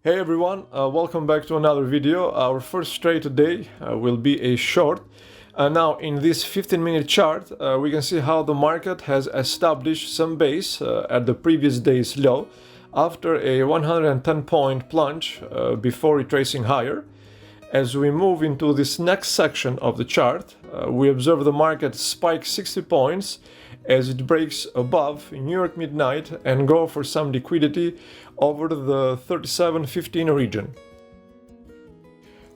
Hey everyone, welcome back to another video. Our first trade today will be a short. Now in this 15-minute chart we can see how the market has established some base at the previous day's low after a 110-point plunge before retracing higher. As we move into this next section of the chart, we observe the market spike 60 points as it breaks above New York midnight and go for some liquidity over the 37.15 region.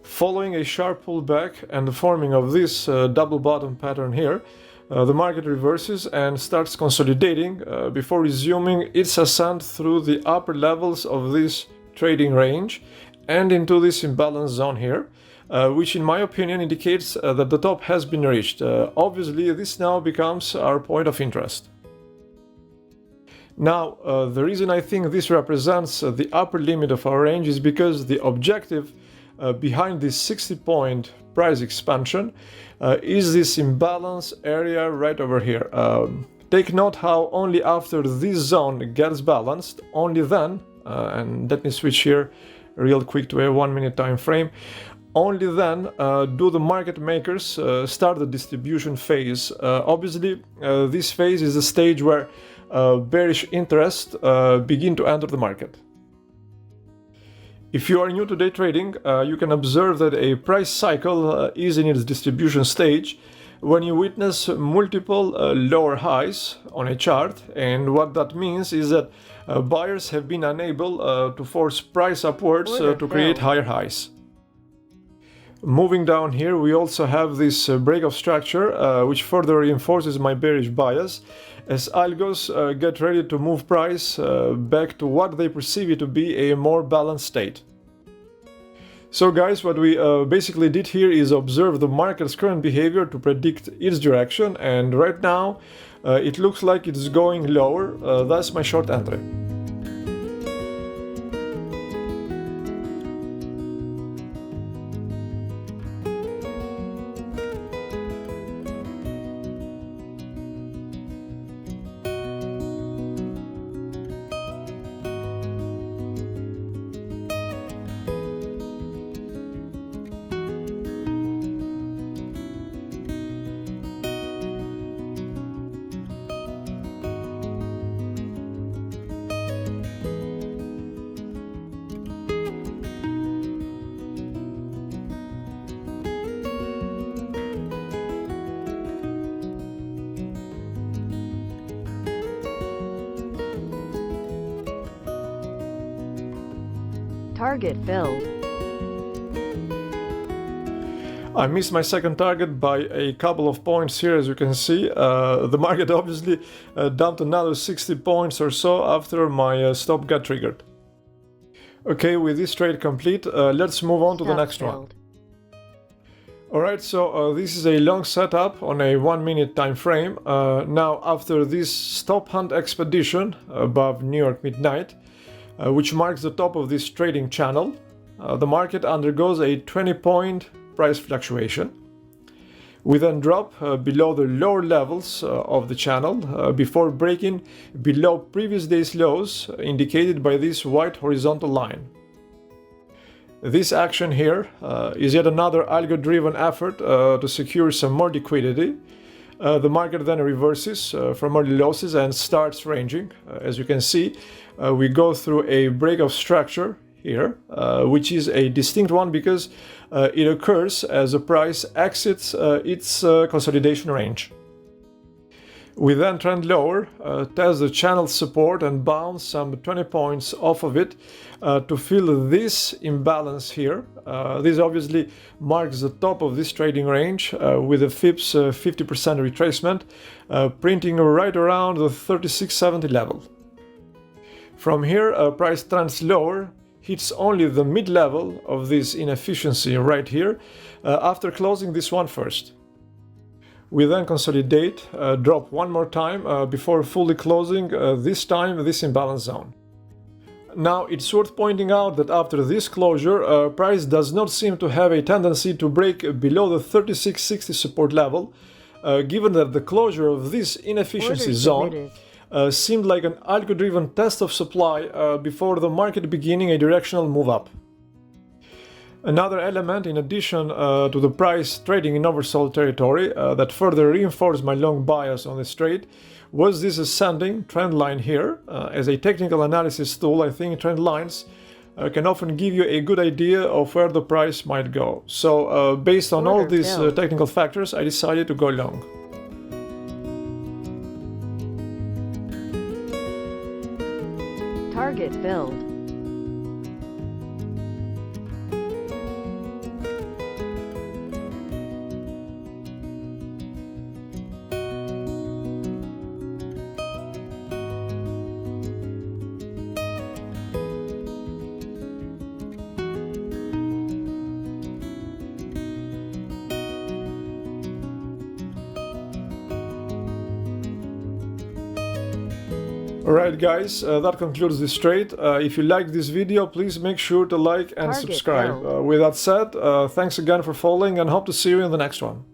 Following a sharp pullback and the forming of this double bottom pattern here, the market reverses and starts consolidating before resuming its ascent through the upper levels of this trading range and into this imbalance zone here, which in my opinion indicates that the top has been reached. Obviously, this now becomes our point of interest. Now, the reason I think this represents the upper limit of our range is because the objective behind this 60-point price expansion is this imbalance area right over here. Take note how only after this zone gets balanced, only then, and let me switch here real quick to a 1-minute time frame, only then do the market makers start the distribution phase. Obviously, this phase is the stage where bearish interest begin to enter the market. If you are new to day trading, you can observe that a price cycle is in its distribution stage when you witness multiple lower highs on a chart, and what that means is that buyers have been unable to force price upwards to create higher highs. Moving down here, we also have this break of structure, which further reinforces my bearish bias, as algos get ready to move price back to what they perceive it to be a more balanced state. So guys, what we basically did here is observe the market's current behavior to predict its direction, and right now it looks like it's going lower, thus my short entry. Target filled. I missed my second target by a couple of points here, as you can see. The market obviously dumped another 60 points or so after my stop got triggered. Okay, with this trade complete, let's move on to the next one. Alright, so this is a long setup on a 1-minute time frame. Now, after this stop hunt expedition above New York midnight, which marks the top of this trading channel, the market undergoes a 20-point price fluctuation. We then drop below the lower levels of the channel before breaking below previous day's lows, indicated by this white horizontal line. This action here is yet another algo-driven effort to secure some more liquidity. The market then reverses from early losses and starts ranging. As you can see, we go through a break of structure here, which is a distinct one because it occurs as the price exits its consolidation range. We then trend lower, test the channel support and bounce some 20 points off of it to fill this imbalance here. This obviously marks the top of this trading range with a FIPS 50% retracement, printing right around the 3670 level. From here, price trends lower, hits only the mid-level of this inefficiency right here, after closing this one first. We then consolidate, drop one more time before fully closing, this time this imbalance zone. Now, it's worth pointing out that after this closure, price does not seem to have a tendency to break below the 3660 support level, given that the closure of this inefficiency zone seemed like an algo-driven test of supply before the market beginning a directional move up. Another element, in addition to the price trading in oversold territory that further reinforced my long bias on this trade, was this ascending trend line here. As a technical analysis tool, I think trend lines can often give you a good idea of where the price might go. So based on all these technical factors, I decided to go long. Target filled. Alright guys, that concludes this trade. If you liked this video, please make sure to like and subscribe. With that said, thanks again for following and hope to see you in the next one.